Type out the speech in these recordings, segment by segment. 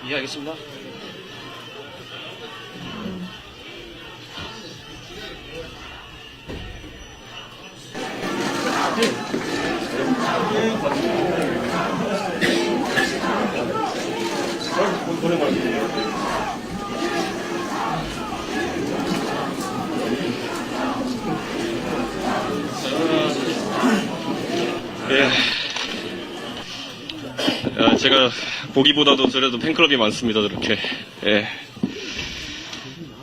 예, 알겠습니다. 예. 제가 보기보다도 그래도 팬클럽이 많습니다, 저렇게. 예.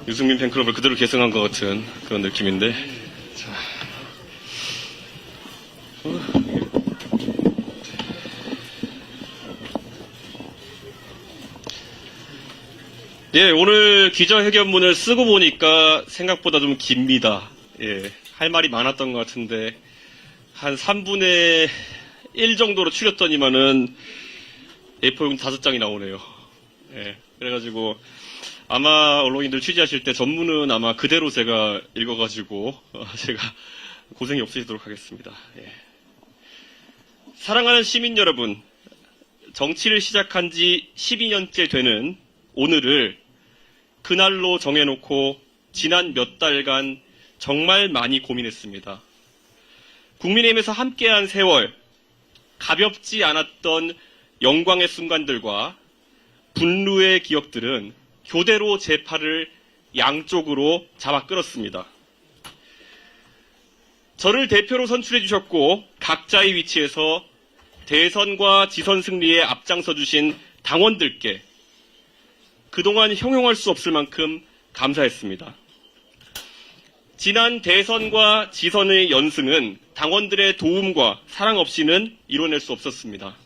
유승민 팬클럽을 그대로 계승한 것 같은 그런 느낌인데. 자. 예, 오늘 기자회견문을 쓰고 보니까 생각보다 좀 깁니다. 예, 할 말이 많았던 것 같은데, 한 3분의 1 정도로 추렸더니만은 A4용 5장이 나오네요. 예, 그래가지고 아마 언론인들 취재하실 때 전문은 아마 그대로 제가 읽어가지고 제가 고생이 없으시도록 하겠습니다. 예. 사랑하는 시민 여러분, 정치를 시작한 지 12년째 되는 오늘을 그날로 정해놓고 지난 몇 달간 정말 많이 고민했습니다. 국민의힘에서 함께한 세월, 가볍지 않았던 영광의 순간들과 분루의 기억들은 교대로 제 팔을 양쪽으로 잡아 끌었습니다. 저를 대표로 선출해 주셨고 각자의 위치에서 대선과 지선 승리에 앞장서 주신 당원들께 그동안 형용할 수 없을 만큼 감사했습니다. 지난 대선과 지선의 연승은 당원들의 도움과 사랑 없이는 이뤄낼 수 없었습니다.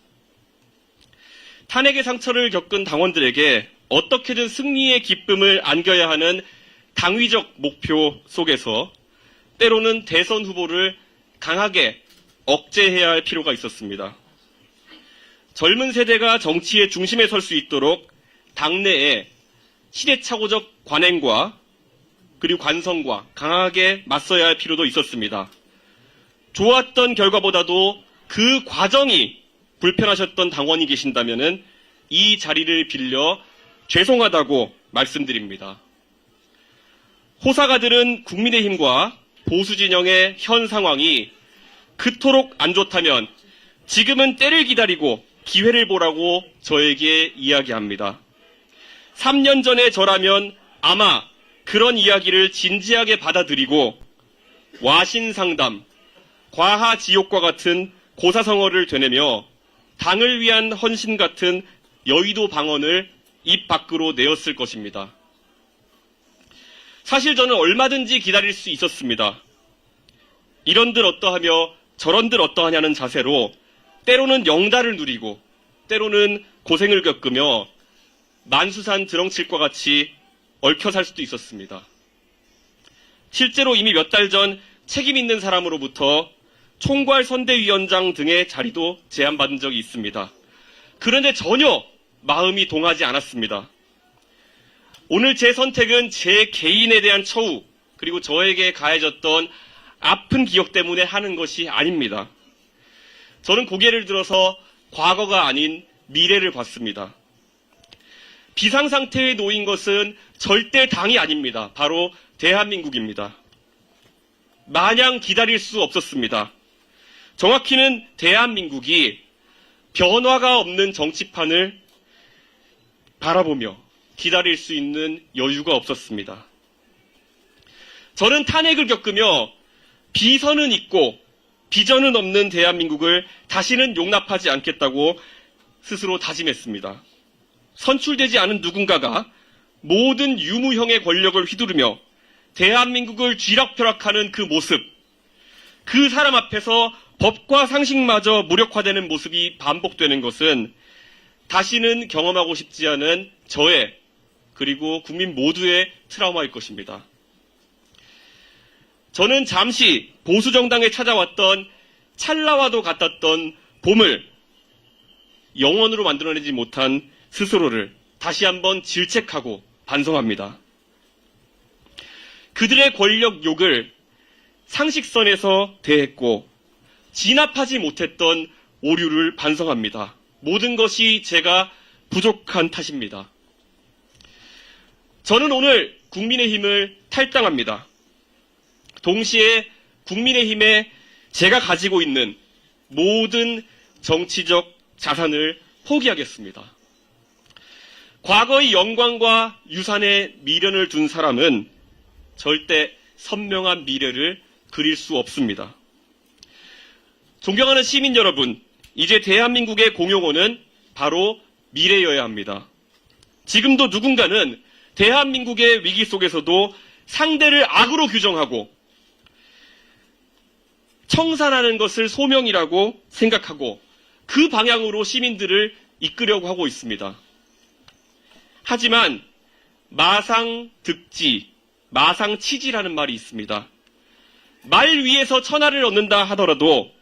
탄핵의 상처를 겪은 당원들에게 어떻게든 승리의 기쁨을 안겨야 하는 당위적 목표 속에서 때로는 대선 후보를 강하게 억제해야 할 필요가 있었습니다. 젊은 세대가 정치의 중심에 설 수 있도록 당내에 시대착오적 관행과 그리고 관성과 강하게 맞서야 할 필요도 있었습니다. 좋았던 결과보다도 그 과정이 불편하셨던 당원이 계신다면 이 자리를 빌려 죄송하다고 말씀드립니다. 호사가들은 국민의힘과 보수진영의 현 상황이 그토록 안 좋다면 지금은 때를 기다리고 기회를 보라고 저에게 이야기합니다. 3년 전에 저라면 아마 그런 이야기를 진지하게 받아들이고 와신상담, 과하지옥과 같은 고사성어를 되뇌며 당을 위한 헌신 같은 여의도 방언을 입 밖으로 내었을 것입니다. 사실 저는 얼마든지 기다릴 수 있었습니다. 이런들 어떠하며 저런들 어떠하냐는 자세로 때로는 영달을 누리고 때로는 고생을 겪으며 만수산 드렁칠과 같이 얽혀 살 수도 있었습니다. 실제로 이미 몇 달 전 책임 있는 사람으로부터 총괄 선대위원장 등의 자리도 제안받은 적이 있습니다. 그런데 전혀 마음이 동하지 않았습니다. 오늘 제 선택은 제 개인에 대한 처우 그리고 저에게 가해졌던 아픈 기억 때문에 하는 것이 아닙니다. 저는 고개를 들어서 과거가 아닌 미래를 봤습니다. 비상상태에 놓인 것은 절대 당이 아닙니다. 바로 대한민국입니다. 마냥 기다릴 수 없었습니다. 정확히는 대한민국이 변화가 없는 정치판을 바라보며 기다릴 수 있는 여유가 없었습니다. 저는 탄핵을 겪으며 비선은 있고 비전은 없는 대한민국을 다시는 용납하지 않겠다고 스스로 다짐했습니다. 선출되지 않은 누군가가 모든 유무형의 권력을 휘두르며 대한민국을 쥐락펴락하는 그 모습, 그 사람 앞에서 법과 상식마저 무력화되는 모습이 반복되는 것은 다시는 경험하고 싶지 않은 저의 그리고 국민 모두의 트라우마일 것입니다. 저는 잠시 보수정당에 찾아왔던 찰나와도 같았던 봄을 영원으로 만들어내지 못한 스스로를 다시 한번 질책하고 반성합니다. 그들의 권력 욕을 상식선에서 대했고 진압하지 못했던 오류를 반성합니다. 모든 것이 제가 부족한 탓입니다. 저는 오늘 국민의힘을 탈당합니다. 동시에 국민의힘에 제가 가지고 있는 모든 정치적 자산을 포기하겠습니다. 과거의 영광과 유산에 미련을 둔 사람은 절대 선명한 미래를 그릴 수 없습니다. 존경하는 시민 여러분, 이제 대한민국의 공용어는 바로 미래여야 합니다. 지금도 누군가는 대한민국의 위기 속에서도 상대를 악으로 규정하고 청산하는 것을 소명이라고 생각하고 그 방향으로 시민들을 이끌려고 하고 있습니다. 하지만 마상득지, 마상치지라는 말이 있습니다. 말 위에서 천하를 얻는다 하더라도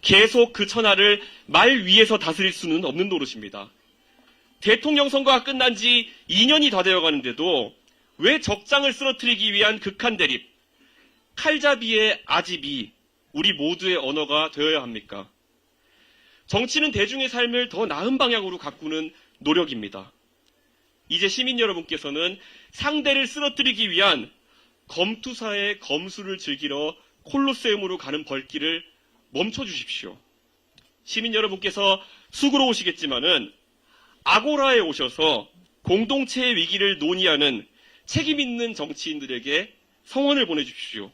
계속 그 천하를 말 위에서 다스릴 수는 없는 노릇입니다. 대통령 선거가 끝난 지 2년이 다 되어 가는데도 왜 적장을 쓰러뜨리기 위한 극한 대립, 칼잡이의 아집이 우리 모두의 언어가 되어야 합니까? 정치는 대중의 삶을 더 나은 방향으로 가꾸는 노력입니다. 이제 시민 여러분께서는 상대를 쓰러뜨리기 위한 검투사의 검수를 즐기러 콜로세움으로 가는 벌길을 멈춰주십시오. 시민 여러분께서 수고로우시겠지만은 아고라에 오셔서 공동체의 위기를 논의하는 책임 있는 정치인들에게 성원을 보내주십시오.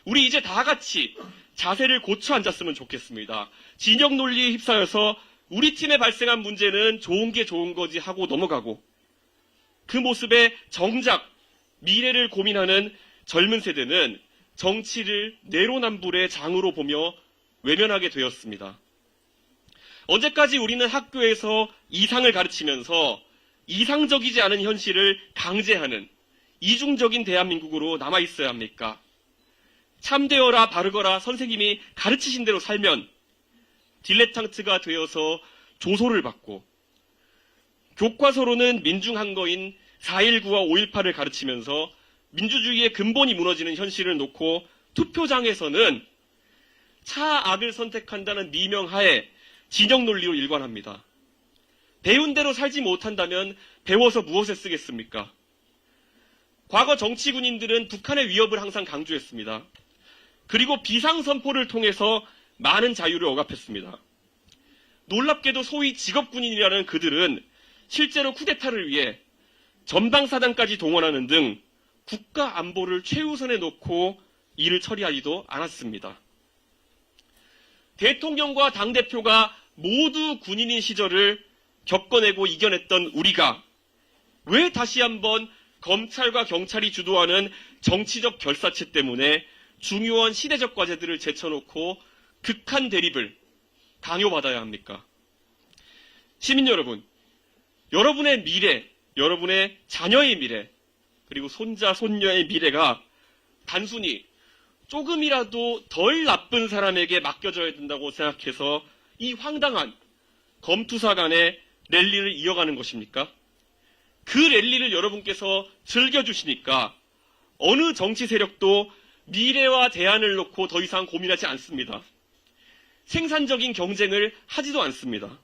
우리 이제 다 같이 자세를 고쳐 앉았으면 좋겠습니다. 진영 논리에 휩싸여서 우리 팀에 발생한 문제는 좋은 게 좋은 거지 하고 넘어가고 그 모습에 정작 미래를 고민하는 젊은 세대는 정치를 내로남불의 장으로 보며 외면하게 되었습니다. 언제까지 우리는 학교에서 이상을 가르치면서 이상적이지 않은 현실을 강제하는 이중적인 대한민국으로 남아있어야 합니까? 참되어라 바르거라 선생님이 가르치신 대로 살면 딜레탕트가 되어서 조소를 받고 교과서로는 민중항거인 4.19와 5.18을 가르치면서 민주주의의 근본이 무너지는 현실을 놓고 투표장에서는 차악을 선택한다는 미명하에 진영 논리로 일관합니다. 배운 대로 살지 못한다면 배워서 무엇에 쓰겠습니까? 과거 정치 군인들은 북한의 위협을 항상 강조했습니다. 그리고 비상선포를 통해서 많은 자유를 억압했습니다. 놀랍게도 소위 직업군인이라는 그들은 실제로 쿠데타를 위해 전방사단까지 동원하는 등 국가 안보를 최우선에 놓고 일을 처리하지도 않았습니다. 대통령과 당대표가 모두 군인인 시절을 겪어내고 이겨냈던 우리가 왜 다시 한번 검찰과 경찰이 주도하는 정치적 결사체 때문에 중요한 시대적 과제들을 제쳐놓고 극한 대립을 강요받아야 합니까? 시민 여러분, 여러분의 미래, 여러분의 자녀의 미래, 그리고 손자, 손녀의 미래가 단순히 조금이라도 덜 나쁜 사람에게 맡겨져야 된다고 생각해서 이 황당한 검투사 간의 랠리를 이어가는 것입니까? 그 랠리를 여러분께서 즐겨주시니까 어느 정치 세력도 미래와 대안을 놓고 더 이상 고민하지 않습니다. 생산적인 경쟁을 하지도 않습니다.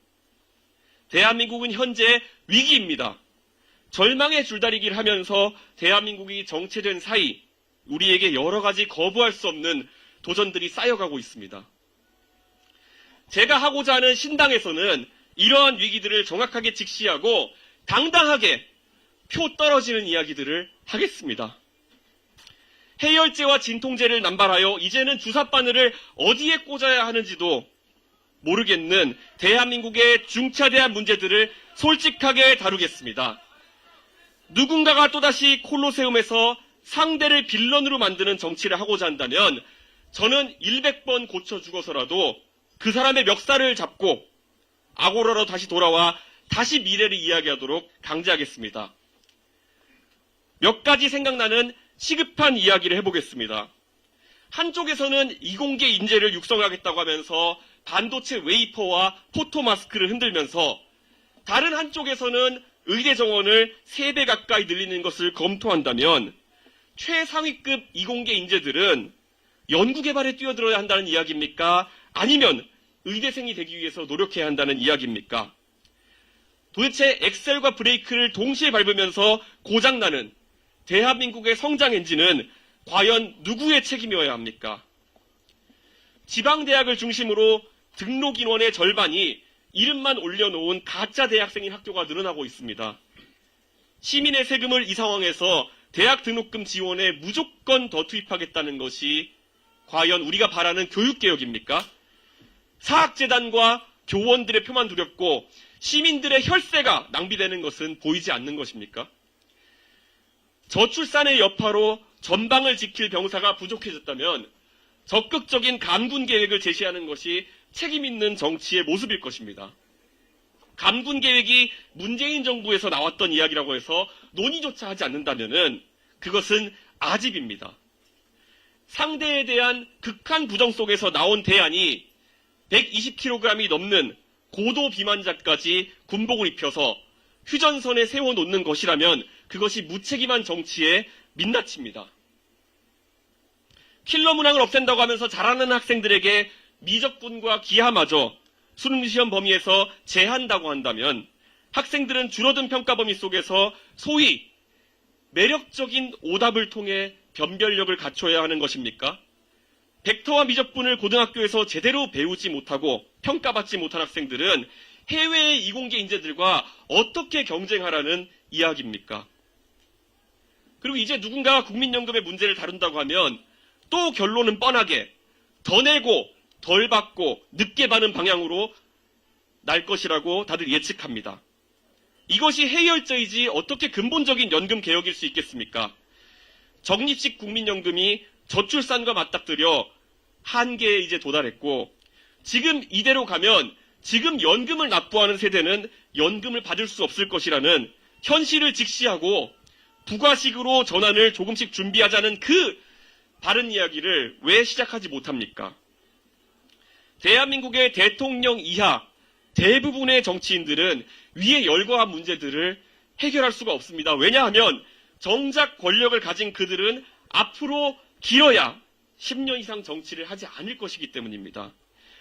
대한민국은 현재 위기입니다. 절망의 줄다리기를 하면서 대한민국이 정체된 사이 우리에게 여러 가지 거부할 수 없는 도전들이 쌓여가고 있습니다. 제가 하고자 하는 신당에서는 이러한 위기들을 정확하게 직시하고 당당하게 표 떨어지는 이야기들을 하겠습니다. 해열제와 진통제를 남발하여 이제는 주사바늘을 어디에 꽂아야 하는지도 모르겠는 대한민국의 중차대한 문제들을 솔직하게 다루겠습니다. 누군가가 또다시 콜로세움에서 상대를 빌런으로 만드는 정치를 하고자 한다면 저는 100번 고쳐 죽어서라도 그 사람의 멱살을 잡고 아고라로 다시 돌아와 다시 미래를 이야기하도록 강제하겠습니다. 몇 가지 생각나는 시급한 이야기를 해보겠습니다. 한쪽에서는 이공계 인재를 육성하겠다고 하면서 반도체 웨이퍼와 포토마스크를 흔들면서 다른 한쪽에서는 의대 정원을 3배 가까이 늘리는 것을 검토한다면 최상위급 이공계 인재들은 연구개발에 뛰어들어야 한다는 이야기입니까? 아니면 의대생이 되기 위해서 노력해야 한다는 이야기입니까? 도대체 엑셀과 브레이크를 동시에 밟으면서 고장나는 대한민국의 성장 엔진은 과연 누구의 책임이어야 합니까? 지방대학을 중심으로 등록 인원의 절반이 이름만 올려놓은 가짜 대학생인 학교가 늘어나고 있습니다. 시민의 세금을 이 상황에서 대학 등록금 지원에 무조건 더 투입하겠다는 것이 과연 우리가 바라는 교육개혁입니까? 사학재단과 교원들의 표만 두렵고 시민들의 혈세가 낭비되는 것은 보이지 않는 것입니까? 저출산의 여파로 전방을 지킬 병사가 부족해졌다면 적극적인 감군 계획을 제시하는 것이 책임 있는 정치의 모습일 것입니다. 감군 계획이 문재인 정부에서 나왔던 이야기라고 해서 논의조차 하지 않는다면 그것은 아집입니다. 상대에 대한 극한 부정 속에서 나온 대안이 120kg이 넘는 고도 비만자까지 군복을 입혀서 휴전선에 세워놓는 것이라면 그것이 무책임한 정치의 민낯입니다. 킬러 문항을 없앤다고 하면서 잘하는 학생들에게 미적분과 기하마저 수능시험 범위에서 제한다고 한다면 학생들은 줄어든 평가 범위 속에서 소위 매력적인 오답을 통해 변별력을 갖춰야 하는 것입니까? 벡터와 미적분을 고등학교에서 제대로 배우지 못하고 평가받지 못한 학생들은 해외의 이공계 인재들과 어떻게 경쟁하라는 이야기입니까? 그리고 이제 누군가가 국민연금의 문제를 다룬다고 하면 또 결론은 뻔하게 더 내고 덜 받고 늦게 받는 방향으로 날 것이라고 다들 예측합니다. 이것이 해열제이지 어떻게 근본적인 연금 개혁일 수 있겠습니까? 적립식 국민연금이 저출산과 맞닥뜨려 한계에 이제 도달했고 지금 이대로 가면 지금 연금을 납부하는 세대는 연금을 받을 수 없을 것이라는 현실을 직시하고 부가식으로 전환을 조금씩 준비하자는 그 바른 이야기를 왜 시작하지 못합니까? 대한민국의 대통령 이하 대부분의 정치인들은 위에 열거한 문제들을 해결할 수가 없습니다. 왜냐하면 정작 권력을 가진 그들은 앞으로 길어야 10년 이상 정치를 하지 않을 것이기 때문입니다.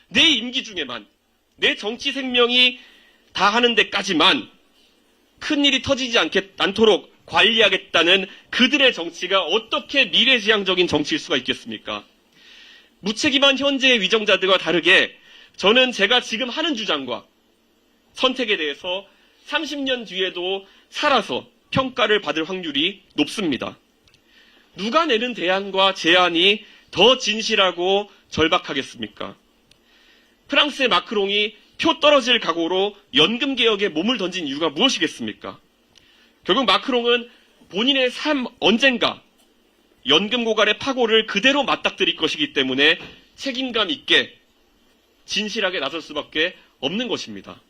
내 임기 중에만, 내 정치 생명이 다 하는 데까지만 큰일이 터지지 않도록 관리하겠다는 그들의 정치가 어떻게 미래지향적인 정치일 수가 있겠습니까? 무책임한 현재의 위정자들과 다르게 저는 제가 지금 하는 주장과 선택에 대해서 30년 뒤에도 살아서 평가를 받을 확률이 높습니다. 누가 내는 대안과 제안이 더 진실하고 절박하겠습니까? 프랑스의 마크롱이 표 떨어질 각오로 연금개혁에 몸을 던진 이유가 무엇이겠습니까? 결국 마크롱은 본인의 삶 언젠가 연금 고갈의 파고를 그대로 맞닥뜨릴 것이기 때문에 책임감 있게 진실하게 나설 수밖에 없는 것입니다.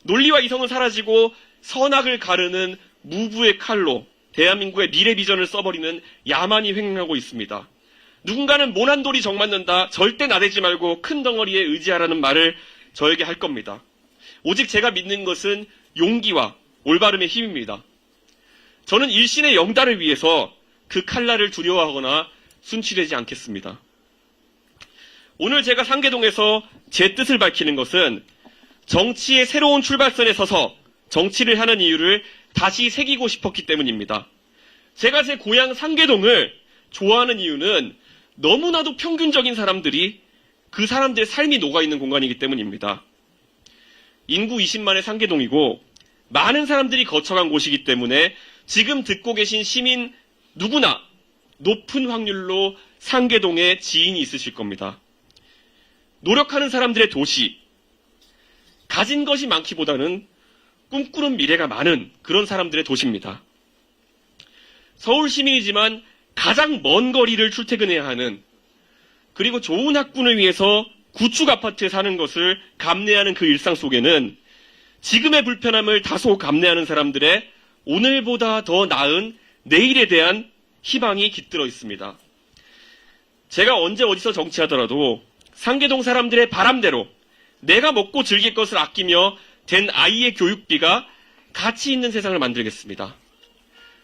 논리와 이성은 사라지고 선악을 가르는 무부의 칼로 대한민국의 미래 비전을 써버리는 야만이 횡행하고 있습니다. 누군가는 모난돌이 정맞는다. 절대 나대지 말고 큰 덩어리에 의지하라는 말을 저에게 할 겁니다. 오직 제가 믿는 것은 용기와 올바름의 힘입니다. 저는 일신의 영달을 위해서 그 칼날을 두려워하거나 순치되지 않겠습니다. 오늘 제가 상계동에서 제 뜻을 밝히는 것은 정치의 새로운 출발선에 서서 정치를 하는 이유를 다시 새기고 싶었기 때문입니다. 제가 제 고향 상계동을 좋아하는 이유는 너무나도 평균적인 사람들이 그 사람들의 삶이 녹아있는 공간이기 때문입니다. 인구 20만의 상계동이고 많은 사람들이 거쳐간 곳이기 때문에 지금 듣고 계신 시민 누구나 높은 확률로 상계동에 지인이 있으실 겁니다. 노력하는 사람들의 도시, 가진 것이 많기보다는 꿈꾸는 미래가 많은 그런 사람들의 도시입니다. 서울 시민이지만 가장 먼 거리를 출퇴근해야 하는, 그리고 좋은 학군을 위해서 구축 아파트에 사는 것을 감내하는 그 일상 속에는 지금의 불편함을 다소 감내하는 사람들의 오늘보다 더 나은 내일에 대한 희망이 깃들어 있습니다. 제가 언제 어디서 정치하더라도 상계동 사람들의 바람대로 내가 먹고 즐길 것을 아끼며 된 아이의 교육비가 가치 있는 세상을 만들겠습니다.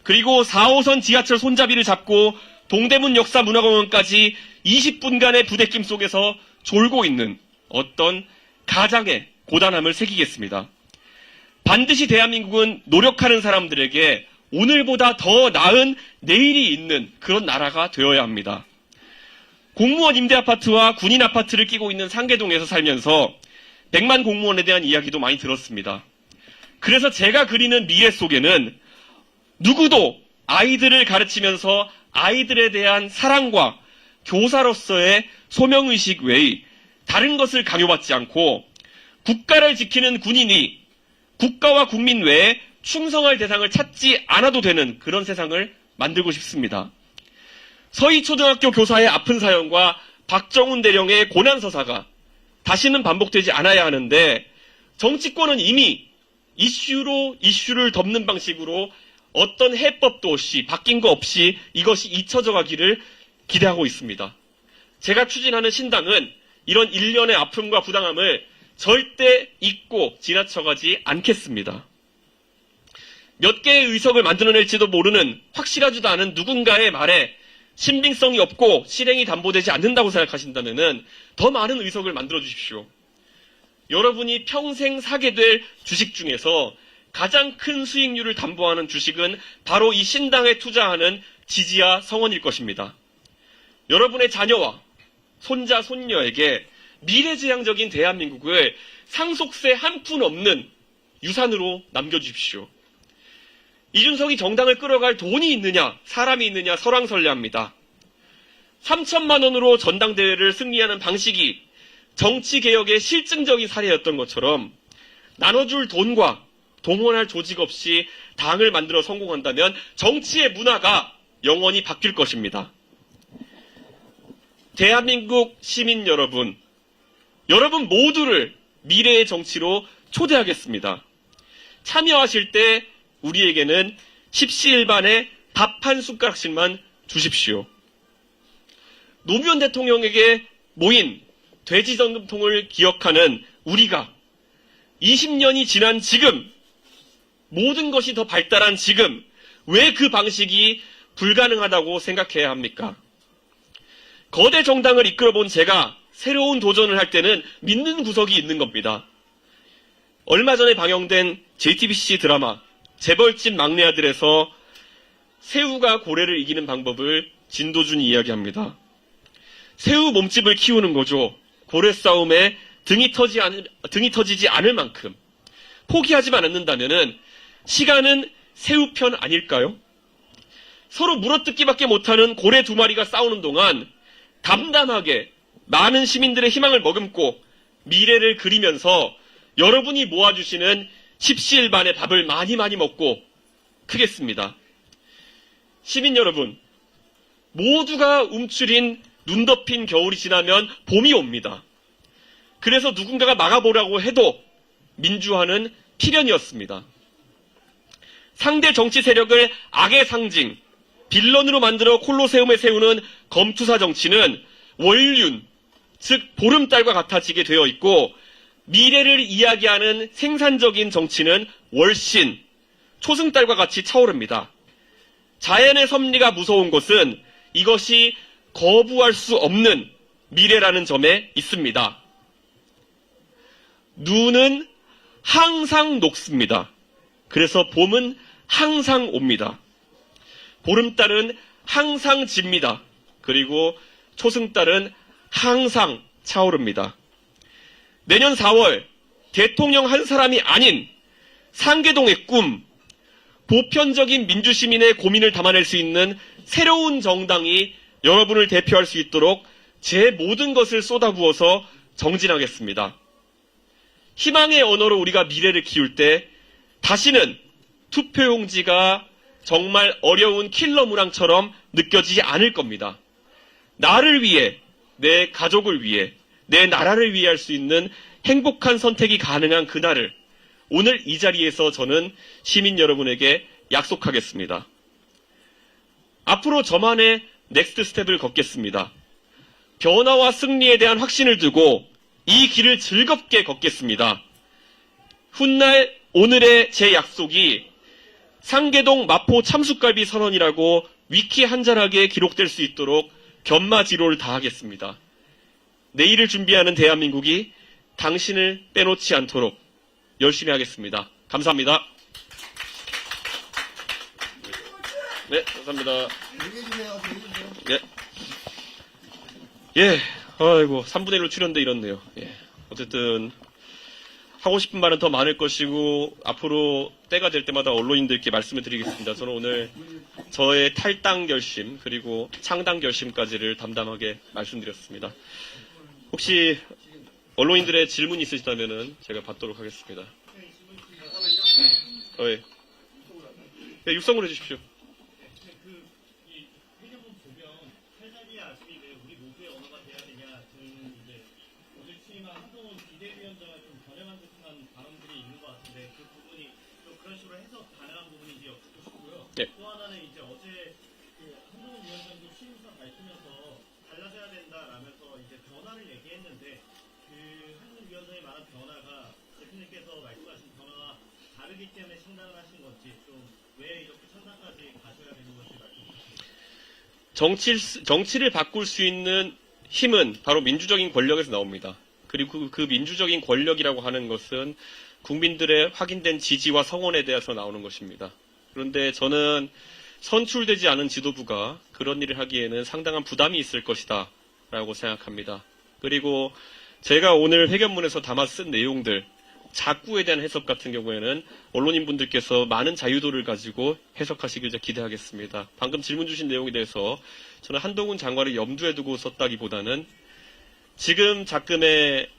그리고 4호선 지하철 손잡이를 잡고 동대문 역사문화공원까지 20분간의 부대낌 속에서 졸고 있는 어떤 가장의 고단함을 새기겠습니다. 반드시 대한민국은 노력하는 사람들에게 오늘보다 더 나은 내일이 있는 그런 나라가 되어야 합니다. 공무원 임대 아파트와 군인 아파트를 끼고 있는 상계동에서 살면서 100만 공무원에 대한 이야기도 많이 들었습니다. 그래서 제가 그리는 미래 속에는 누구도 아이들을 가르치면서 아이들에 대한 사랑과 교사로서의 소명의식 외의 다른 것을 강요받지 않고 국가를 지키는 군인이 국가와 국민 외에 충성할 대상을 찾지 않아도 되는 그런 세상을 만들고 싶습니다. 서희초등학교 교사의 아픈 사연과 박정훈 대령의 고난서사가 다시는 반복되지 않아야 하는데 정치권은 이미 이슈로 이슈를 덮는 방식으로 어떤 해법도 없이 바뀐 거 없이 이것이 잊혀져 가기를 기대하고 있습니다. 제가 추진하는 신당은 이런 일련의 아픔과 부당함을 절대 잊고 지나쳐가지 않겠습니다. 몇 개의 의석을 만들어낼지도 모르는 확실하지도 않은 누군가의 말에 신빙성이 없고 실행이 담보되지 않는다고 생각하신다면 더 많은 의석을 만들어 주십시오. 여러분이 평생 사게 될 주식 중에서 가장 큰 수익률을 담보하는 주식은 바로 이 신당에 투자하는 지지와 성원일 것입니다. 여러분의 자녀와 손자, 손녀에게 미래지향적인 대한민국을 상속세 한 푼 없는 유산으로 남겨주십시오. 이준석이 정당을 끌어갈 돈이 있느냐, 사람이 있느냐 설왕설래합니다. 3천만 원으로 전당대회를 승리하는 방식이 정치개혁의 실증적인 사례였던 것처럼 나눠줄 돈과 동원할 조직 없이 당을 만들어 성공한다면 정치의 문화가 영원히 바뀔 것입니다. 대한민국 시민 여러분, 여러분 모두를 미래의 정치로 초대하겠습니다. 참여하실 때 우리에게는 십시일반에 밥 한 숟가락씩만 주십시오. 노무현 대통령에게 모인 돼지저금통을 기억하는 우리가 20년이 지난 지금, 모든 것이 더 발달한 지금, 왜 그 방식이 불가능하다고 생각해야 합니까? 거대 정당을 이끌어본 제가 새로운 도전을 할 때는 믿는 구석이 있는 겁니다. 얼마 전에 방영된 JTBC 드라마 재벌집 막내 아들에서 새우가 고래를 이기는 방법을 진도준이 이야기합니다. 새우 몸집을 키우는 거죠. 고래 싸움에 등이 터지지 않을 만큼 포기하지만 않는다면은 시간은 새우 편 아닐까요? 서로 물어뜯기밖에 못하는 고래 두 마리가 싸우는 동안 담담하게 많은 시민들의 희망을 머금고 미래를 그리면서 여러분이 모아주시는 십시일반의 밥을 많이 먹고 크겠습니다. 시민 여러분, 모두가 움츠린 눈 덮인 겨울이 지나면 봄이 옵니다. 그래서 누군가가 막아보라고 해도 민주화는 필연이었습니다. 상대 정치 세력을 악의 상징, 빌런으로 만들어 콜로세움에 세우는 검투사 정치는 월륜, 즉 보름달과 같아지게 되어 있고 미래를 이야기하는 생산적인 정치는 월신, 초승달과 같이 차오릅니다. 자연의 섭리가 무서운 것은 이것이 거부할 수 없는 미래라는 점에 있습니다. 눈은 항상 녹습니다. 그래서 봄은 항상 옵니다. 보름달은 항상 집니다. 그리고 초승달은 항상 차오릅니다. 내년 4월 대통령 한 사람이 아닌 상계동의 꿈, 보편적인 민주시민의 고민을 담아낼 수 있는 새로운 정당이 여러분을 대표할 수 있도록 제 모든 것을 쏟아부어서 정진하겠습니다. 희망의 언어로 우리가 미래를 키울 때 다시는 투표용지가 정말 어려운 킬러 문항처럼 느껴지지 않을 겁니다. 나를 위해, 내 가족을 위해, 내 나라를 위해 할 수 있는 행복한 선택이 가능한 그날을 오늘 이 자리에서 저는 시민 여러분에게 약속하겠습니다. 앞으로 저만의 넥스트 스텝을 걷겠습니다. 변화와 승리에 대한 확신을 두고 이 길을 즐겁게 걷겠습니다. 훗날 오늘의 제 약속이 상계동 마포 참숯갈비 선언이라고 위키 한자락에 기록될 수 있도록 견마지로를 다하겠습니다. 내일을 준비하는 대한민국이 당신을 빼놓지 않도록 열심히 하겠습니다. 감사합니다. 네, 감사합니다. 예. 예, 아이고, 3분의 1로 출연돼 이렇네요. 예. 어쨌든, 하고 싶은 말은 더 많을 것이고, 앞으로 때가 될 때마다 언론인들께 말씀을 드리겠습니다. 저는 오늘 저의 탈당 결심, 그리고 창당 결심까지를 담담하게 말씀드렸습니다. 혹시 언론인들의 질문이 있으시다면 제가 받도록 하겠습니다. 예. 네, 육성으로 해주십시오. 네. 또 하나는 이제 어제 한동훈 위원장도 취임사 밝히면서 달라져야 된다라면서 이제 변화를 얘기했는데 한동훈 위원장이 말한 변화가 대표님께서 말씀하신 변화와 다르기 때문에 창당을 하신 건지 좀 왜 이렇게 창당까지 가셔야 되는 건지 말씀 주시죠. 정치를 바꿀 수 있는 힘은 바로 민주적인 권력에서 나옵니다. 그리고 그 민주적인 권력이라고 하는 것은 국민들의 확인된 지지와 성원에 대해서 나오는 것입니다. 그런데 저는 선출되지 않은 지도부가 그런 일을 하기에는 상당한 부담이 있을 것이다 라고 생각합니다. 그리고 제가 오늘 회견문에서 담아 쓴 내용들, 자꾸에 대한 해석 같은 경우에는 언론인분들께서 많은 자유도를 가지고 해석하시길 기대하겠습니다. 방금 질문 주신 내용에 대해서 저는 한동훈 장관을 염두에 두고 썼다기보다는 지금 작금의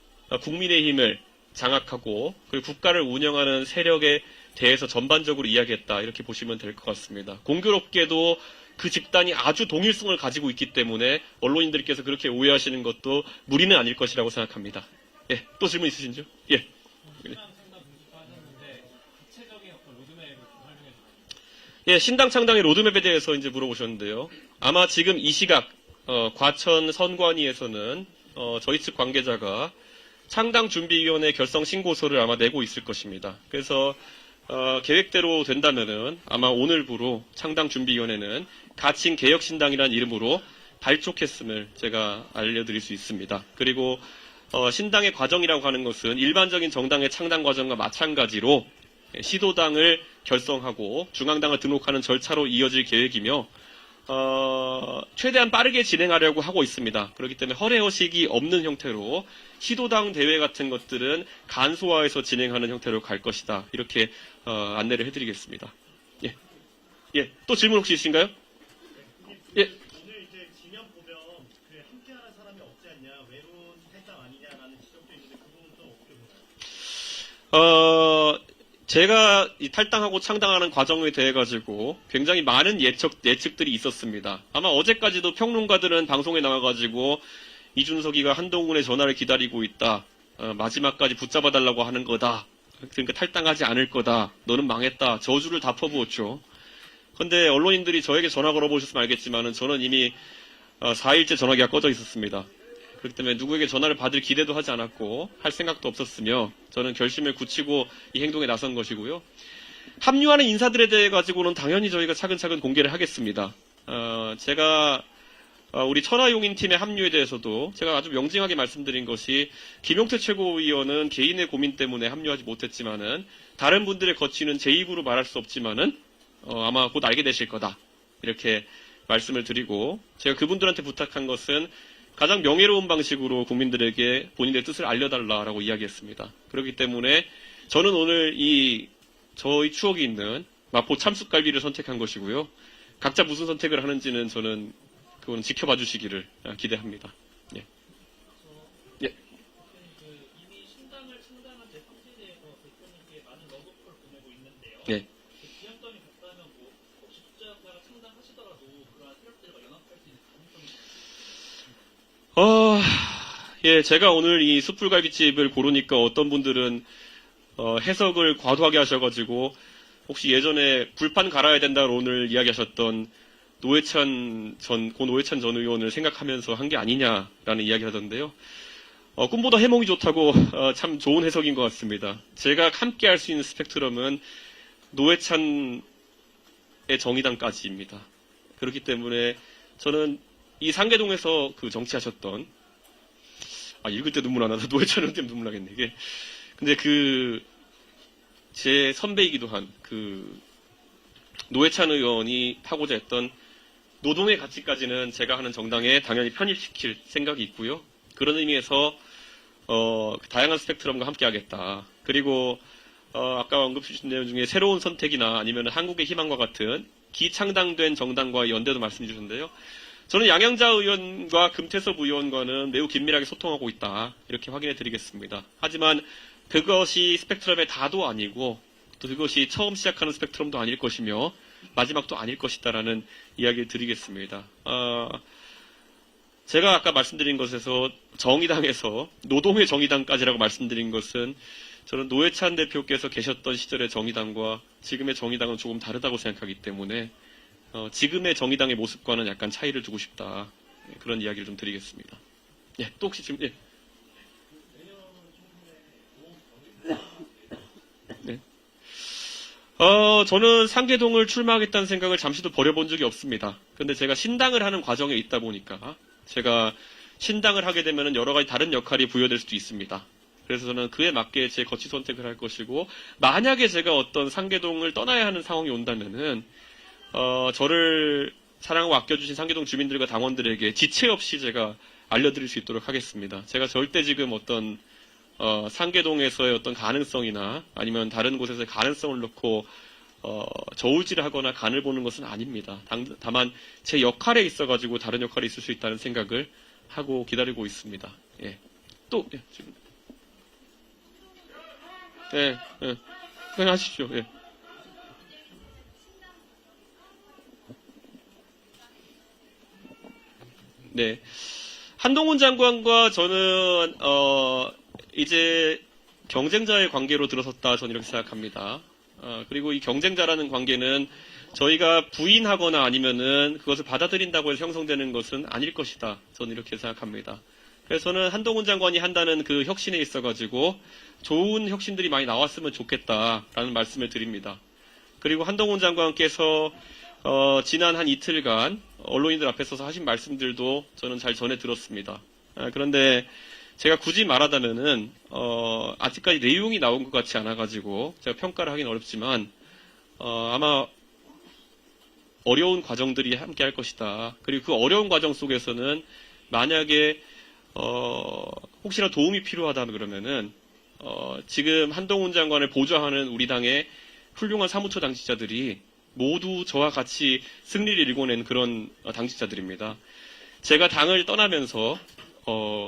국민의힘을 장악하고 그리고 국가를 운영하는 세력에 대해서 전반적으로 이야기했다 이렇게 보시면 될 것 같습니다. 공교롭게도 그 집단이 아주 동일성을 가지고 있기 때문에 언론인들께서 그렇게 오해하시는 것도 무리는 아닐 것이라고 생각합니다. 예, 또 질문 있으신지요? 예. 예, 신당 창당의 로드맵에 대해서 이제 물어보셨는데요. 아마 지금 이 시각 과천 선관위에서는 저희 측 관계자가 창당준비위원회 결성 신고서를 아마 내고 있을 것입니다. 그래서 계획대로 된다면은 아마 오늘부로 창당준비위원회는 가칭 개혁신당이라는 이름으로 발족했음을 제가 알려드릴 수 있습니다. 그리고 신당의 과정이라고 하는 것은 일반적인 정당의 창당 과정과 마찬가지로 시도당을 결성하고 중앙당을 등록하는 절차로 이어질 계획이며 최대한 빠르게 진행하려고 하고 있습니다. 그렇기 때문에 허례허식이 없는 형태로 시도당 대회 같은 것들은 간소화해서 진행하는 형태로 갈 것이다. 이렇게 안내를 해드리겠습니다. 예, 예. 또 질문 혹시 있으신가요? 예. 오늘 이제 지면 보면 함께하는 사람이 없지 않냐, 외로운 탈당 아니냐라는 지적도 있는데 그 부분은 좀 어떻게 보세요? 제가 이 탈당하고 창당하는 과정에 대해 가지고 굉장히 많은 예측들이 있었습니다. 아마 어제까지도 평론가들은 방송에 나와가지고 이준석이가 한동훈의 전화를 기다리고 있다. 마지막까지 붙잡아달라고 하는 거다. 그러니까 탈당하지 않을 거다. 너는 망했다. 저주를 다 퍼부었죠. 그런데 언론인들이 저에게 전화 걸어보셨으면 알겠지만은 저는 이미 4일째 전화기가 꺼져 있었습니다. 그렇기 때문에 누구에게 전화를 받을 기대도 하지 않았고 할 생각도 없었으며 저는 결심을 굳히고 이 행동에 나선 것이고요. 합류하는 인사들에 대해 가지고는 당연히 저희가 차근차근 공개를 하겠습니다. 제가 우리 천하용인 팀의 합류에 대해서도 제가 아주 명징하게 말씀드린 것이 김용태 최고위원은 개인의 고민 때문에 합류하지 못했지만은 다른 분들의 거취는 제 입으로 말할 수 없지만은 아마 곧 알게 되실 거다 이렇게 말씀을 드리고 제가 그분들한테 부탁한 것은 가장 명예로운 방식으로 국민들에게 본인의 뜻을 알려달라라고 이야기했습니다. 그렇기 때문에 저는 오늘 저희 추억이 있는 마포 참숯갈비를 선택한 것이고요. 각자 무슨 선택을 하는지는 저는 그건 지켜봐 주시기를 기대합니다. 예. 예. 이미 신당을 창당한 대통령에 대해서 대표님께 많은 러브콜을 보내고 있는데요. 예. 기한점이 갔다면 혹시 국자가 창당하시더라도 그러한 세력들과 연합할 수 있는 가능성이 예, 제가 오늘 이 숯불갈비집을 고르니까 어떤 분들은 해석을 과도하게 하셔가지고 혹시 예전에 불판 갈아야 된다고 오늘 이야기하셨던 고 노회찬 전 의원을 생각하면서 한 게 아니냐라는 이야기를 하던데요. 꿈보다 해몽이 좋다고 참 좋은 해석인 것 같습니다. 제가 함께 할 수 있는 스펙트럼은 노회찬의 정의당까지입니다. 그렇기 때문에 저는 이 상계동에서 정치하셨던 읽을 때 눈물 안 나다 노회찬 의원 때문에 눈물 나겠네 이게. 근데 제 선배이기도 한 노회찬 의원이 하고자 했던 노동의 가치까지는 제가 하는 정당에 당연히 편입시킬 생각이 있고요. 그런 의미에서 다양한 스펙트럼과 함께하겠다. 그리고 아까 언급 주신 내용 중에 새로운 선택이나 아니면 한국의 희망과 같은 기창당된 정당과의 연대도 말씀 주셨는데요. 저는 양양자 의원과 금태섭 의원과는 매우 긴밀하게 소통하고 있다. 이렇게 확인해 드리겠습니다. 하지만 그것이 스펙트럼의 다도 아니고 또 그것이 처음 시작하는 스펙트럼도 아닐 것이며 마지막도 아닐 것이다라는 이야기를 드리겠습니다. 제가 아까 말씀드린 것에서 정의당에서 노동의 정의당까지라고 말씀드린 것은 저는 노회찬 대표께서 계셨던 시절의 정의당과 지금의 정의당은 조금 다르다고 생각하기 때문에 지금의 정의당의 모습과는 약간 차이를 두고 싶다. 그런 이야기를 좀 드리겠습니다. 예, 또 혹시 지금, 예. 네. 저는 상계동을 출마하겠다는 생각을 잠시도 버려본 적이 없습니다. 근데 제가 신당을 하는 과정에 있다 보니까 제가 신당을 하게 되면 여러 가지 다른 역할이 부여될 수도 있습니다. 그래서 저는 그에 맞게 제 거취 선택을 할 것이고, 만약에 제가 어떤 상계동을 떠나야 하는 상황이 온다면은, 저를 사랑하고 아껴주신 상계동 주민들과 당원들에게 지체 없이 제가 알려드릴 수 있도록 하겠습니다. 제가 절대 지금 어떤, 상계동에서의 어떤 가능성이나 아니면 다른 곳에서의 가능성을 놓고, 저울질을 하거나 간을 보는 것은 아닙니다. 다만 제 역할에 있어가지고 다른 역할이 있을 수 있다는 생각을 하고 기다리고 있습니다. 예. 또, 예, 지금. 예, 예. 그냥 하십시오. 예. 네. 한동훈 장관과 저는, 이제 경쟁자의 관계로 들어섰다, 저는 이렇게 생각합니다. 그리고 이 경쟁자라는 관계는 저희가 부인하거나 아니면은 그것을 받아들인다고 해서 형성되는 것은 아닐 것이다. 저는 이렇게 생각합니다. 그래서 저는 한동훈 장관이 한다는 그 혁신에 있어가지고 좋은 혁신들이 많이 나왔으면 좋겠다라는 말씀을 드립니다. 그리고 한동훈 장관께서 지난 한 이틀간 언론인들 앞에 서서 하신 말씀들도 저는 잘 전해 들었습니다. 그런데 제가 굳이 말하자면은 아직까지 내용이 나온 것 같지 않아가지고 제가 평가를 하긴 어렵지만 아마 어려운 과정들이 함께 할 것이다. 그리고 그 어려운 과정 속에서는 만약에 혹시나 도움이 필요하다면 그러면은 지금 한동훈 장관을 보좌하는 우리 당의 훌륭한 사무처 당직자들이 모두 저와 같이 승리를 일궈낸 그런 당직자들입니다. 제가 당을 떠나면서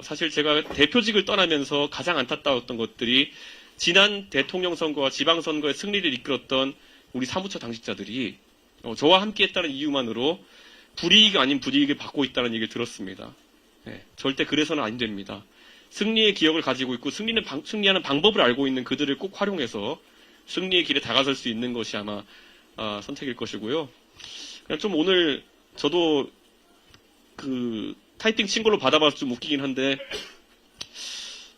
사실 제가 대표직을 떠나면서 가장 안타까웠던 것들이 지난 대통령 선거와 지방선거의 승리를 이끌었던 우리 사무처 당직자들이 저와 함께 했다는 이유만으로 불이익이 아닌 불이익을 받고 있다는 얘기를 들었습니다. 네, 절대 그래서는 안 됩니다. 승리의 기억을 가지고 있고 승리하는 방법을 알고 있는 그들을 꼭 활용해서 승리의 길에 다가설 수 있는 것이 아마 선택일 것이고요. 그냥 좀 오늘 저도 그 타이핑 친 걸로 받아봐서 좀 웃기긴 한데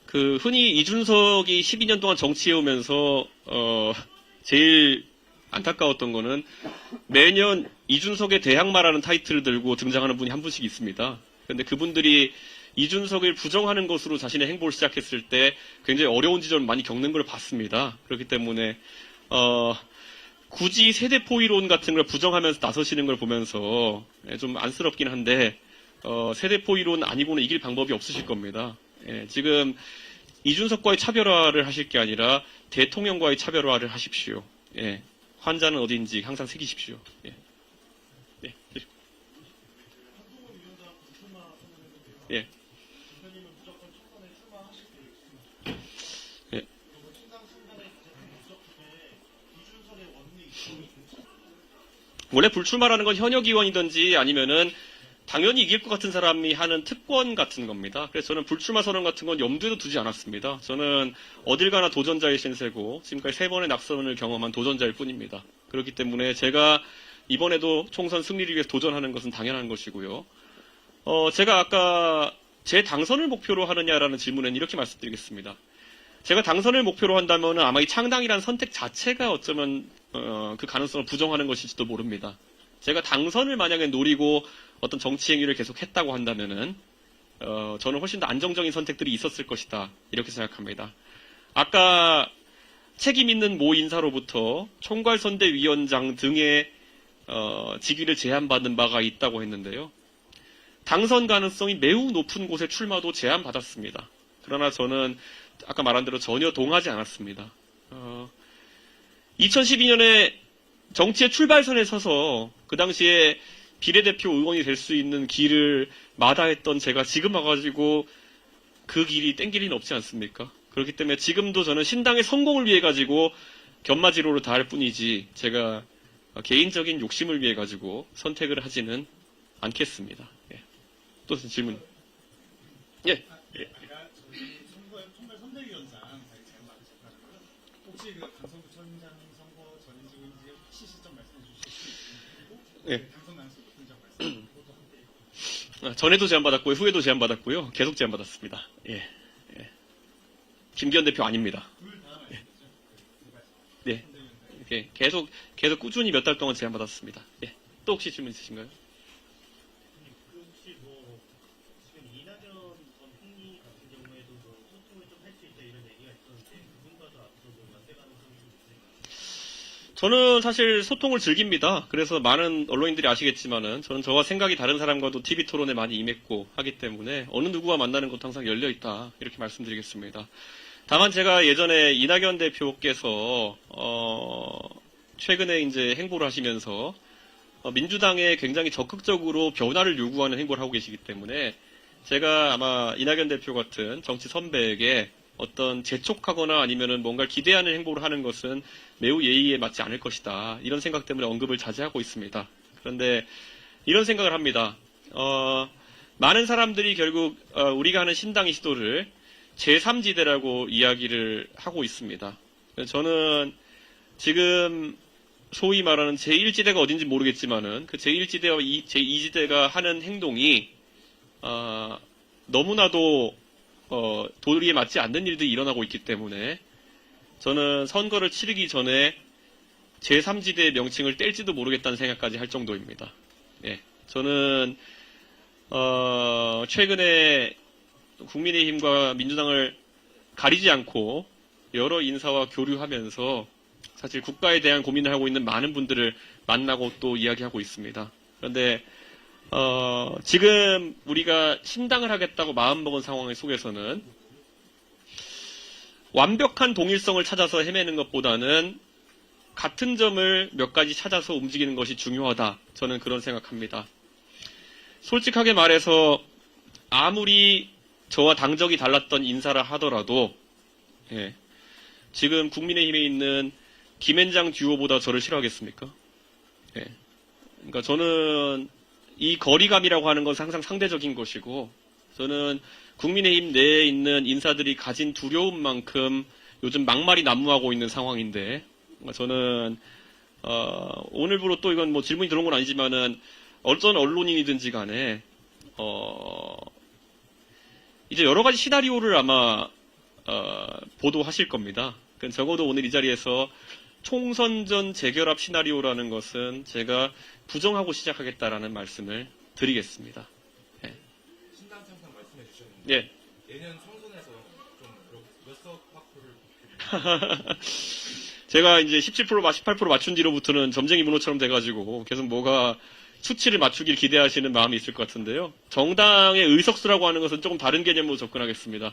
그 흔히 이준석이 12년 동안 정치해오면서 제일 안타까웠던 거는 매년 이준석의 대항마라는 타이틀을 들고 등장하는 분이 한 분씩 있습니다. 그런데 그분들이 이준석을 부정하는 것으로 자신의 행보를 시작했을 때 굉장히 어려운 지점을 많이 겪는 걸 봤습니다. 그렇기 때문에 굳이 세대포위론 같은 걸 부정하면서 나서시는 걸 보면서 좀 안쓰럽긴 한데 세대포위론 아니고는 이길 방법이 없으실 겁니다. 예, 지금 이준석과의 차별화를 하실 게 아니라 대통령과의 차별화를 하십시오. 예, 환자는 어디인지 항상 새기십시오. 예. 예. 예. 예. 원래 불출마라는 건 현역 의원이든지 아니면은 당연히 이길 것 같은 사람이 하는 특권 같은 겁니다. 그래서 저는 불출마 선언 같은 건 염두에도 두지 않았습니다. 저는 어딜 가나 도전자의 신세고 지금까지 3번의 낙선을 경험한 도전자일 뿐입니다. 그렇기 때문에 제가 이번에도 총선 승리를 위해서 도전하는 것은 당연한 것이고요. 제가 아까 제 당선을 목표로 하느냐라는 질문에는 이렇게 말씀드리겠습니다. 제가 당선을 목표로 한다면 아마 이 창당이라는 선택 자체가 어쩌면 그 가능성을 부정하는 것일지도 모릅니다. 제가 당선을 만약에 노리고 어떤 정치 행위를 계속 했다고 한다면은 저는 훨씬 더 안정적인 선택들이 있었을 것이다. 이렇게 생각합니다. 아까 책임 있는 모 인사로부터 총괄선대위원장 등의 직위를 제안받은 바가 있다고 했는데요. 당선 가능성이 매우 높은 곳에 출마도 제안받았습니다. 그러나 저는 아까 말한 대로 전혀 동하지 않았습니다. 2012년에 정치의 출발선에 서서 그 당시에 비례대표 의원이 될 수 있는 길을 마다했던 제가 지금 와가지고 그 길이 땡길 리는 없지 않습니까? 그렇기 때문에 지금도 저는 신당의 성공을 위해 가지고 견마지로를 다할 뿐이지 제가 개인적인 욕심을 위해 가지고 선택을 하지는 않겠습니다. 예. 또 질문. 예. 예. 아까 저희 총괄 선대위원장 제안 받으셨다고요? 혹시 그 강서구청장 선거 전인지인지 혹시 시점 말씀해 주실 수 있고 예. 당선 가능성 높은 점 말씀 그것도 함께 전에도 제안받았고요. 후에도 제안받았고요. 계속 제안받았습니다. 예. 예. 김기현 대표 아닙니다. 둘다 말씀이죠. 네. 예. 계속 꾸준히 몇 달 동안 제안받았습니다. 예. 또 혹시 질문 있으신가요? 그 혹시 뭐 지금 이낙연 전 총리 같은 경우에도 뭐 소통을 좀 할 수 있다 이런 얘기가 있었는데 그분과도 앞으로 뭐 연대 가능성이 좀 있을까요? 저는 사실 소통을 즐깁니다. 그래서 많은 언론인들이 아시겠지만은 저는 저와 생각이 다른 사람과도 TV 토론에 많이 임했고 하기 때문에 어느 누구와 만나는 것도 항상 열려 있다 이렇게 말씀드리겠습니다. 다만 제가 예전에 이낙연 대표께서 최근에 이제 행보를 하시면서 민주당에 굉장히 적극적으로 변화를 요구하는 행보를 하고 계시기 때문에 제가 아마 이낙연 대표 같은 정치 선배에게 어떤 재촉하거나 아니면은 뭔가를 기대하는 행보를 하는 것은 매우 예의에 맞지 않을 것이다. 이런 생각 때문에 언급을 자제하고 있습니다. 그런데 이런 생각을 합니다. 많은 사람들이 결국 우리가 하는 신당의 시도를 제3지대라고 이야기를 하고 있습니다. 저는 지금 소위 말하는 제1지대가 어딘지 모르겠지만은 그 제1지대와 제2지대가 하는 행동이 너무나도 도리에 맞지 않는 일들이 일어나고 있기 때문에 저는 선거를 치르기 전에 제3지대의 명칭을 뗄지도 모르겠다는 생각까지 할 정도입니다. 예, 저는 최근에 국민의힘과 민주당을 가리지 않고 여러 인사와 교류하면서 사실 국가에 대한 고민을 하고 있는 많은 분들을 만나고 또 이야기하고 있습니다. 그런데 지금 우리가 신당을 하겠다고 마음먹은 상황 속에서는 완벽한 동일성을 찾아서 헤매는 것보다는 같은 점을 몇 가지 찾아서 움직이는 것이 중요하다. 저는 그런 생각합니다. 솔직하게 말해서 아무리 저와 당적이 달랐던 인사라 하더라도 예, 지금 국민의힘에 있는 김앤장 듀오보다 저를 싫어하겠습니까? 예, 그러니까 저는 이 거리감이라고 하는 것은 항상 상대적인 것이고 저는 국민의힘 내에 있는 인사들이 가진 두려움만큼 요즘 막말이 난무하고 있는 상황인데 저는 오늘부로 또 이건 뭐 질문이 들어온 건 아니지만은 어떤 언론인이든지 간에 이제 여러 가지 시나리오를 아마 보도하실 겁니다. 적어도 오늘 이 자리에서 총선 전 재결합 시나리오라는 것은 제가 부정하고 시작하겠다라는 말씀을 드리겠습니다. 예. 신당 창당 말씀해 주셨는데 예. 내년 총선에서 좀 몇석 확보를 제가 이제 17% 18% 맞춘 뒤로부터는 점쟁이 문호처럼 돼가지고 계속 뭐가 수치를 맞추길 기대하시는 마음이 있을 것 같은데요. 정당의 의석수라고 하는 것은 조금 다른 개념으로 접근하겠습니다.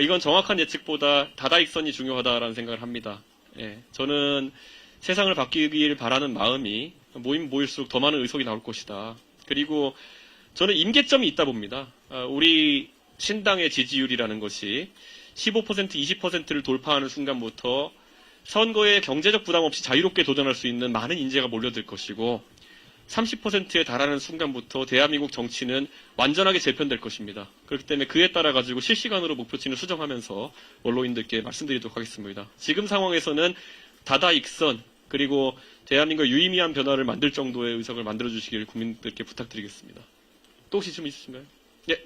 이건 정확한 예측보다 다다익선이 중요하다라는 생각을 합니다. 예, 저는 세상을 바뀌길 바라는 마음이 모이면 모일수록 더 많은 의석이 나올 것이다. 그리고 저는 임계점이 있다 봅니다. 우리 신당의 지지율이라는 것이 15% 20%를 돌파하는 순간부터 선거에 경제적 부담 없이 자유롭게 도전할 수 있는 많은 인재가 몰려들 것이고 30%에 달하는 순간부터 대한민국 정치는 완전하게 재편될 것입니다. 그렇기 때문에 그에 따라 가지고 실시간으로 목표치를 수정하면서 언론인들께 말씀드리도록 하겠습니다. 지금 상황에서는 다다익선 그리고 대한민국의 유의미한 변화를 만들 정도의 의석을 만들어 주시길 국민들께 부탁드리겠습니다. 또 혹시 질문 있으신가요? 예.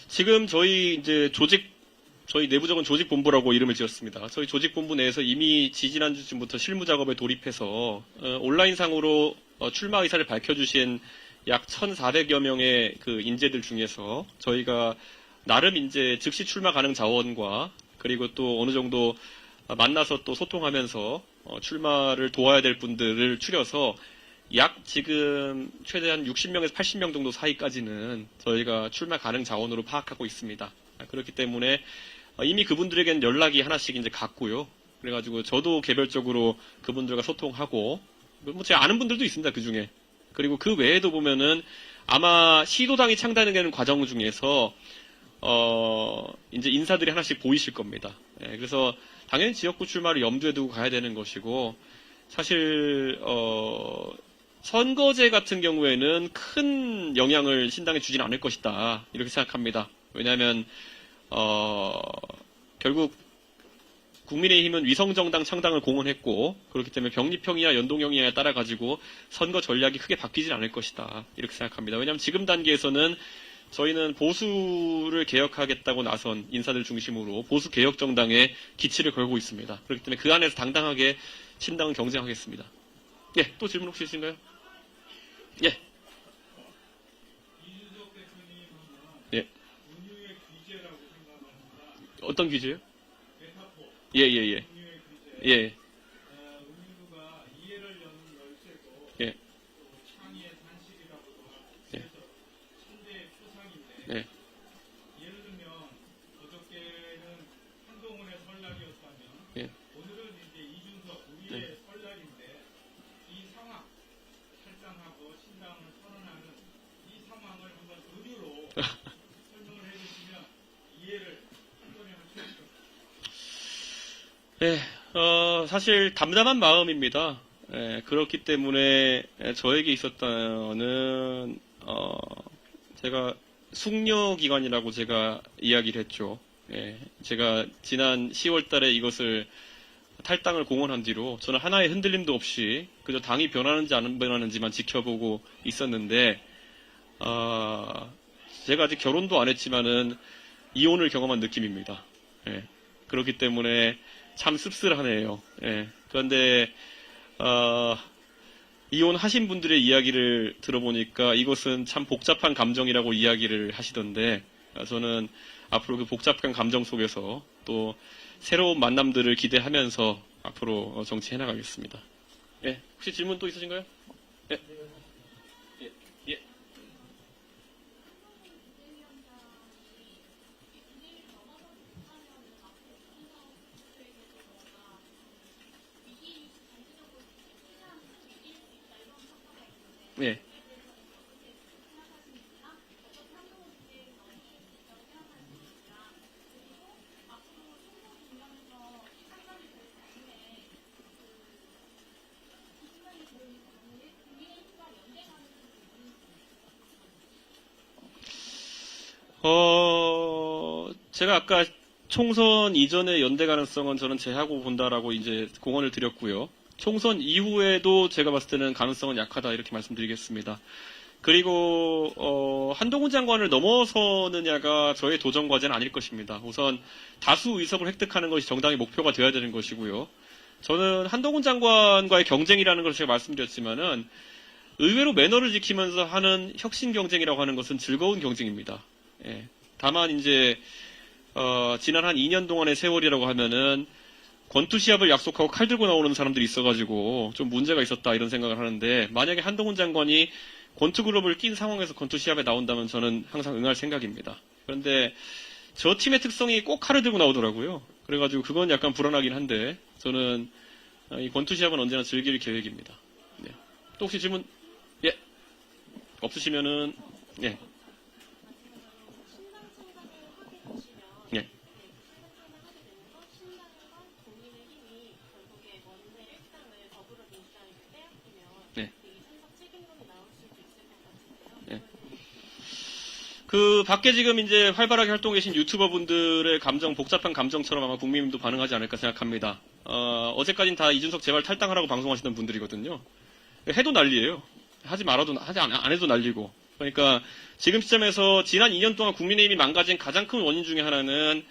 지금 저희 이제 조직 저희 내부적인 조직본부라고 이름을 지었습니다. 저희 조직본부 내에서 이미 지지난주쯤부터 실무 작업에 돌입해서 온라인상으로 출마 의사를 밝혀주신 약 1,400여 명의 그 인재들 중에서 저희가 나름 이제 즉시 출마 가능 자원과 그리고 또 어느 정도 만나서 또 소통하면서 출마를 도와야 될 분들을 추려서 약 지금 최대한 60명에서 80명 정도 사이까지는 저희가 출마 가능 자원으로 파악하고 있습니다. 그렇기 때문에 이미 그분들에게는 연락이 하나씩 이제 갔고요. 그래가지고 저도 개별적으로 그분들과 소통하고 뭐 제가 아는 분들도 있습니다. 그 중에. 그리고 그 외에도 보면은 아마 시도당이 창단되는 과정 중에서 이제 인사들이 하나씩 보이실 겁니다. 예, 그래서 당연히 지역구 출마를 염두에 두고 가야 되는 것이고 사실 선거제 같은 경우에는 큰 영향을 신당에 주지는 않을 것이다 이렇게 생각합니다. 왜냐하면 결국 국민의힘은 위성정당 창당을 공언했고 그렇기 때문에 병립형이나 연동형이냐에 따라 가지고 선거 전략이 크게 바뀌진 않을 것이다 이렇게 생각합니다. 왜냐하면 지금 단계에서는 저희는 보수를 개혁하겠다고 나선 인사들 중심으로 보수 개혁 정당에 기치를 걸고 있습니다. 그렇기 때문에 그 안에서 당당하게 신당은 경쟁하겠습니다. 예, 또 질문 혹시 있으신가요? 예. 이준석 대표님은 예. 운유의 귀재라고 생각을 합니다. 어떤 규제요? 메타포, 예. 운유의 귀재. 예. 운유가 이해를 여는 열쇠고 예. 또 창의의 산실이라고도 하고 예. 그래서 천대의 표상인데 예. 예를 들면 어저께는 한동훈의 설날이었다면 예. 오늘은 이제 이준석 우리의 설날인데 이 상황 탈당하고 신당을 선언하는 이 상황을 한번 의류로 설명을 해주시면 이해를 한번에 할 수 있을 것 같아요. 예, 사실 담담한 마음입니다. 예, 그렇기 때문에 저에게 있었다는 제가 숙려기관이라고 제가 이야기를 했죠. 예, 제가 지난 10월 달에 이것을 탈당을 공언한 뒤로 저는 하나의 흔들림도 없이 그저 당이 변하는지 안 변하는지만 지켜보고 있었는데 제가 아직 결혼도 안 했지만은 이혼을 경험한 느낌입니다. 예, 그렇기 때문에 참 씁쓸하네요. 예, 그런데 이혼하신 분들의 이야기를 들어보니까 이것은 참 복잡한 감정이라고 이야기를 하시던데 저는 앞으로 그 복잡한 감정 속에서 또 새로운 만남들을 기대하면서 앞으로 정치해 나가겠습니다. 예, 혹시 질문 또 있으신가요? 예. 예. 예. 예. 제가 아까 총선 이전의 연대 가능성은 저는 제하고 본다라고 이제 공언을 드렸고요. 총선 이후에도 제가 봤을 때는 가능성은 약하다 이렇게 말씀드리겠습니다. 그리고 한동훈 장관을 넘어서느냐가 저의 도전 과제는 아닐 것입니다. 우선 다수 의석을 획득하는 것이 정당의 목표가 되어야 되는 것이고요. 저는 한동훈 장관과의 경쟁이라는 것을 제가 말씀드렸지만은 의외로 매너를 지키면서 하는 혁신 경쟁이라고 하는 것은 즐거운 경쟁입니다. 예. 다만 이제 지난 한 2년 동안의 세월이라고 하면은 권투 시합을 약속하고 칼 들고 나오는 사람들이 있어가지고 좀 문제가 있었다 이런 생각을 하는데 만약에 한동훈 장관이 권투 그룹을 낀 상황에서 권투 시합에 나온다면 저는 항상 응할 생각입니다. 그런데 저 팀의 특성이 꼭 칼을 들고 나오더라고요. 그래가지고 그건 약간 불안하긴 한데 저는 이 권투 시합은 언제나 즐길 계획입니다. 네. 또 혹시 질문? 예. 없으시면은 예. 예. 네. 네. 그 밖에 지금 이제 활발하게 활동해 계신 유튜버 분들의 감정, 복잡한 감정처럼 아마 국민도 반응하지 않을까 생각합니다. 어제까지는 다 이준석 제발 탈당하라고 방송하시던 분들이거든요. 해도 난리예요. 하지 말아도 안 해도 난리고. 그러니까 지금 시점에서 지난 2년 동안 국민의힘이 망가진 가장 큰 원인 중에 하나는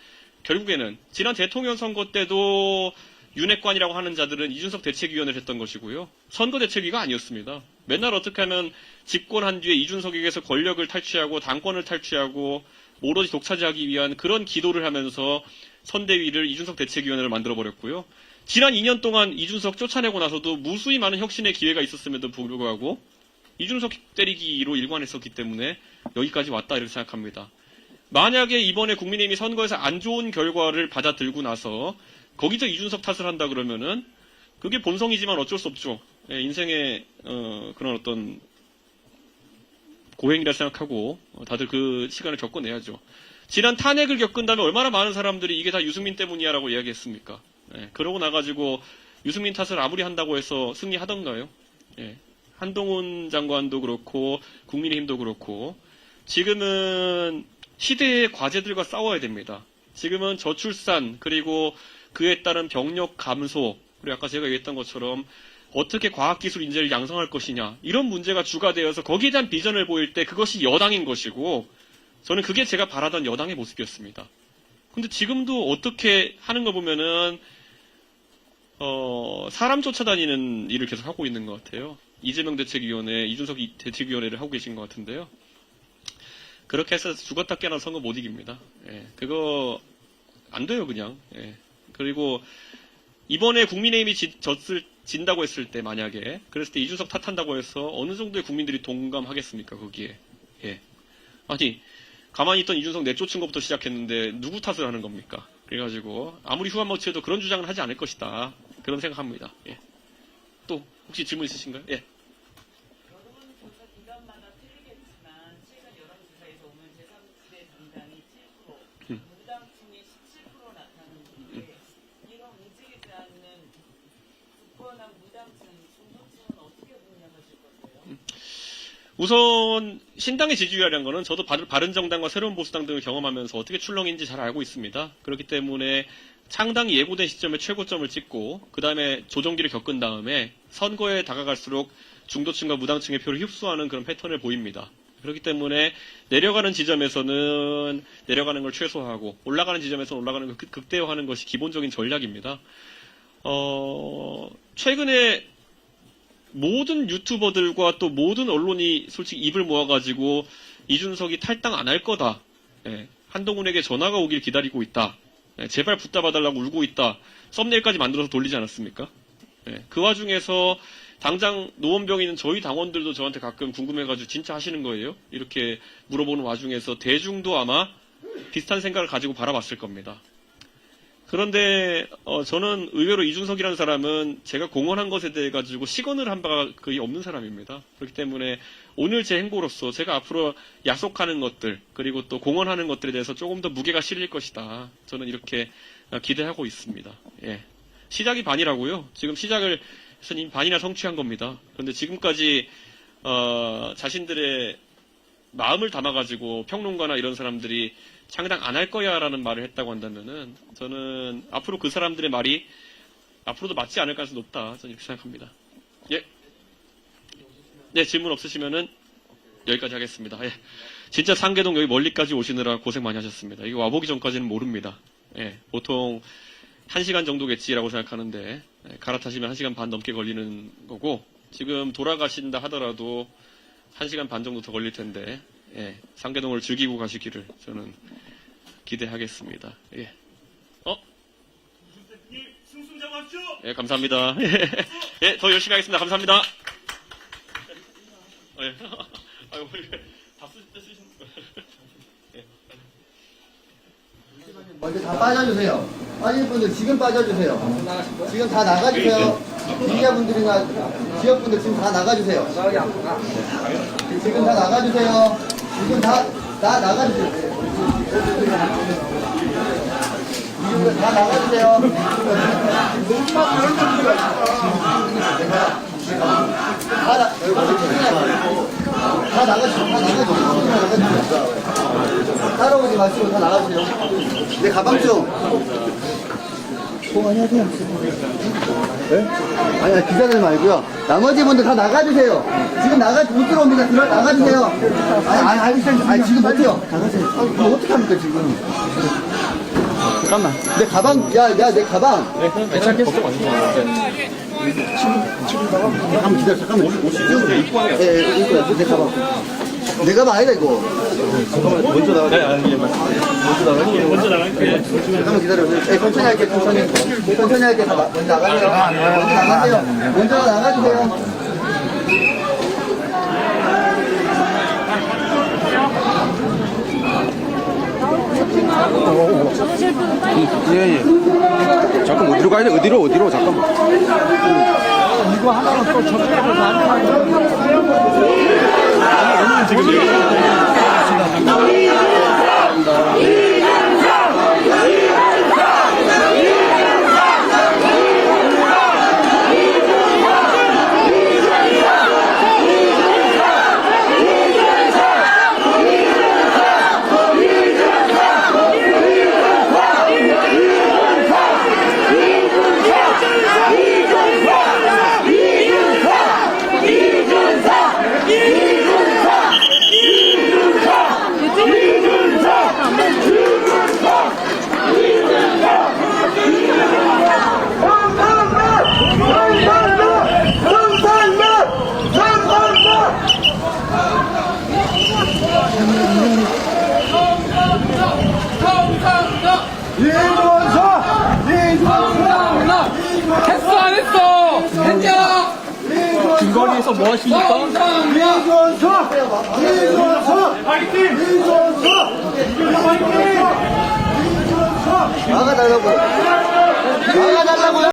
결국에는 지난 대통령 선거 때도 윤핵관이라고 하는 자들은 이준석 대책위원회를 했던 것이고요. 선거대책위가 아니었습니다. 맨날 어떻게 하면 집권한 뒤에 이준석에게서 권력을 탈취하고 당권을 탈취하고 오로지 독차지하기 위한 그런 기도를 하면서 선대위를 이준석 대책위원회를 만들어버렸고요. 지난 2년 동안 이준석 쫓아내고 나서도 무수히 많은 혁신의 기회가 있었음에도 불구하고 이준석 때리기로 일관했었기 때문에 여기까지 왔다 이렇게 생각합니다. 만약에 이번에 국민의힘이 선거에서 안 좋은 결과를 받아들고 나서 거기서 이준석 탓을 한다 그러면은 그게 본성이지만 어쩔 수 없죠. 예, 인생의 그런 어떤 고행이라 생각하고 다들 그 시간을 겪어내야죠. 지난 탄핵을 겪은 다음에 얼마나 많은 사람들이 이게 다 유승민 때문이야라고 이야기했습니까? 예, 그러고 나가지고 유승민 탓을 아무리 한다고 해서 승리하던가요? 예, 한동훈 장관도 그렇고 국민의힘도 그렇고 지금은 시대의 과제들과 싸워야 됩니다. 지금은 저출산 그리고 그에 따른 병력 감소 그리고 아까 제가 얘기했던 것처럼 어떻게 과학기술 인재를 양성할 것이냐 이런 문제가 주가 되어서 거기에 대한 비전을 보일 때 그것이 여당인 것이고 저는 그게 제가 바라던 여당의 모습이었습니다. 근데 지금도 어떻게 하는 거 보면은 사람 쫓아다니는 일을 계속 하고 있는 것 같아요. 이재명 대책위원회, 이준석 대책위원회를 하고 계신 것 같은데요. 그렇게 해서 죽었다 깨어나 선거 못 이깁니다. 예, 그거 안 돼요 그냥. 예. 그리고 이번에 국민의힘이 진다고 했을 때 만약에 그랬을 때 이준석 탓한다고 해서 어느 정도의 국민들이 동감하겠습니까 거기에. 예. 아니 가만히 있던 이준석 내쫓은 것부터 시작했는데 누구 탓을 하는 겁니까? 그래가지고 아무리 후한머치해도 그런 주장은 하지 않을 것이다. 그런 생각합니다. 예. 또 혹시 질문 있으신가요? 예. 여러분 조사 기간마다 틀리겠지만 최근 여론조사에서 오늘 제3지대 정당이 7%, 무당층이 17% 나타나는데 이런 움직이지 않는 굳건한 무당층, 중도층은 어떻게 분석하실 거세요? 우선 신당의 지지율이라는 거는 저도 바른정당과 새로운보수당 등을 경험하면서 어떻게 출렁인지 잘 알고 있습니다. 그렇기 때문에 창당이 예고된 시점에 최고점을 찍고 그 다음에 조정기를 겪은 다음에 선거에 다가갈수록 중도층과 무당층의 표를 흡수하는 그런 패턴을 보입니다. 그렇기 때문에 내려가는 지점에서는 내려가는 걸 최소화하고 올라가는 지점에서는 올라가는 걸 극대화하는 것이 기본적인 전략입니다. 최근에 모든 유튜버들과 또 모든 언론이 솔직히 입을 모아가지고 이준석이 탈당 안 할 거다. 예, 한동훈에게 전화가 오길 기다리고 있다. 예, 제발 붙잡아달라고 울고 있다. 썸네일까지 만들어서 돌리지 않았습니까? 예, 그 와중에서 당장 노원병에 있는 저희 당원들도 저한테 가끔 궁금해가지고 진짜 하시는 거예요? 이렇게 물어보는 와중에서 대중도 아마 비슷한 생각을 가지고 바라봤을 겁니다. 그런데 저는 의외로 이준석이라는 사람은 제가 공언한 것에 대해 가지고 시건을 한 바가 거의 없는 사람입니다. 그렇기 때문에 오늘 제 행보로서 제가 앞으로 약속하는 것들 그리고 또 공언하는 것들에 대해서 조금 더 무게가 실릴 것이다. 저는 이렇게 기대하고 있습니다. 예. 시작이 반이라고요. 지금 시작을 해서 이미 반이나 성취한 겁니다. 그런데 지금까지 자신들의 마음을 담아가지고 평론가나 이런 사람들이 창당 안 할 거야 라는 말을 했다고 한다면은 저는 앞으로 그 사람들의 말이 앞으로도 맞지 않을 가능성이 높다. 저는 이렇게 생각합니다. 예. 네, 질문 없으시면은 여기까지 하겠습니다. 예. 진짜 상계동 여기 멀리까지 오시느라 고생 많이 하셨습니다. 이거 와보기 전까지는 모릅니다. 예. 보통 1시간 정도겠지라고 생각하는데 예. 갈아타시면 1시간 반 넘게 걸리는 거고 지금 돌아가신다 하더라도 1시간 반 정도 더 걸릴 텐데 예, 상계동을 즐기고 가시기를 저는 기대하겠습니다. 예. 대표님 승승장하십시오. 예, 감사합니다. 예, 더 열심히 하겠습니다. 감사합니다. 예. 아유, 다 쓰시는 예. 먼저 다 빠져주세요. 빠진 분들 지금 빠져주세요. 지금 다 나가주세요. 기자분들이나 지역분들 지금 다 나가주세요. 지금 다 나가주세요. 지금 다 나가주세요. 지금 다 나가주세요. 다 나가주세요. 따라오지 마시고 다 나가주세요. 내 가방 좀. 안녕하세요. 네? 아니, 기자들 말고요. 나머지 분들 다 나가주세요. 지금 못 들어옵니다. 나가주세요. 아니, 알겠어요. 아니, 지금 못해요. 나가세요. 그럼 어떻게 합니까, 지금? 잠깐만. 내 가방, 야, 내 가방. 걱정 마시고. 한번 기다려, 잠깐만. 예, 이거야, 내 가방. 내 가방 아니다, 이거. 잠깐만, 먼저 나가. 먼저 나갈게요. 잠깐만 기다려. 예, 천천히 할게, 천천히. 천천히 할게. 먼저 나가세요. 먼저 나가세요. 먼저 나가주세요. 예. 잠깐 어디로 가야 돼? 어디로? 잠깐만. 이거 하나는 또 저쪽에서 했어 안 했어? 했냐? 중거리에서 뭐 하십니까? 나가달라고. 나가달라고요.